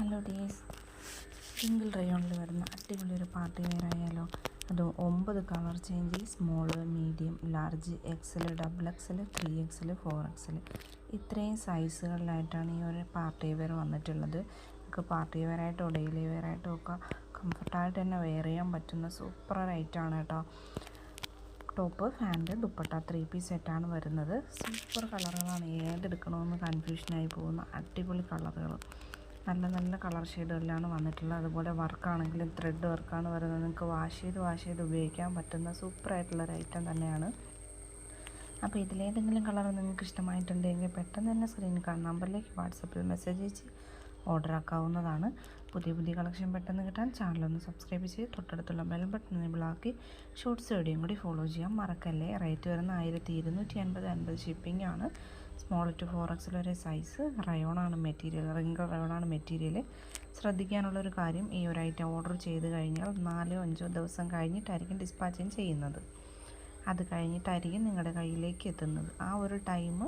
Hello days, single റയോണിൽ വരുന്ന അടിപൊളി ഒരു പാർട്ടി വെയർ ആയാലോ. അത് 9 colour change, small, medium, large, XL, double XL, 3XL, 4XL ഇത്രയും സൈസുകളിലായിട്ടാണ് ഈ ഒരു പാർട്ടി വെയർ വന്നിട്ടുള്ളത്. നമുക്ക് പാർട്ടി വെയർ ആയിട്ടോ ഡെയിലി വെയർ ആയിട്ടോ ഒക്കെ കംഫർട്ടായിട്ട് തന്നെ വെയർ ചെയ്യാൻ പറ്റുന്ന സൂപ്പർ ഐറ്റമാണ് കേട്ടോ. ടോപ്പ്, പാൻറ്, ദുപ്പട്ട 3 പീസ് സെറ്റാണ് വരുന്നത്. സൂപ്പർ കളറുകളാണ്, ഏതെടുക്കണമെന്ന് കൺഫ്യൂഷനായി പോകുന്ന അടിപൊളി കളറുകൾ. നല്ല നല്ല കളർ ഷെയ്ഡുകളിലാണ് വന്നിട്ടുള്ളത്. അതുപോലെ വർക്കാണെങ്കിലും ത്രെഡ് വർക്കാണ് വരുന്നത്. നിങ്ങൾക്ക് വാഷ് ചെയ്ത് ഉപയോഗിക്കാൻ പറ്റുന്ന സൂപ്പറായിട്ടുള്ളൊരു ഐറ്റം തന്നെയാണ്. അപ്പോൾ ഇതിലേതെങ്കിലും കളർ നിങ്ങൾക്ക് ഇഷ്ടമായിട്ടുണ്ടെങ്കിൽ പെട്ടെന്ന് തന്നെ സ്ക്രീനിൽ കാണുന്ന നമ്പറിലേക്ക് വാട്സപ്പിൽ മെസ്സേജ് അയച്ച് ഓർഡർ ആക്കാവുന്നതാണ്. പുതിയ കളക്ഷൻ പെട്ടെന്ന് കിട്ടാൻ ചാനലൊന്ന് സബ്സ്ക്രൈബ് ചെയ്ത് തൊട്ടടുത്തുള്ള ബെൽ ബട്ടൺ എനേബിൾ ആക്കി ഷോർട്സ് വീഡിയോയും കൂടി ഫോളോ ചെയ്യാൻ മറക്കല്ലേ. റേറ്റ് വരുന്ന 1250 ഷിപ്പിംഗ് ആണ്. സ്മോൾ ടു 4XL വരെ സൈസ്. റയോണാണ് മെറ്റീരിയൽ, റിംഗിൾ റയോണാണ് മെറ്റീരിയൽ. ശ്രദ്ധിക്കാനുള്ളൊരു കാര്യം, ഈ ഒരു ഐറ്റം ഓർഡർ ചെയ്ത് കഴിഞ്ഞാൽ 4-5 ദിവസം കഴിഞ്ഞിട്ടായിരിക്കും ഡിസ്പാച്ചിങ് ചെയ്യുന്നത്. അത് കഴിഞ്ഞിട്ടായിരിക്കും നിങ്ങളുടെ കയ്യിലേക്ക് എത്തുന്നത്. ആ ഒരു ടൈം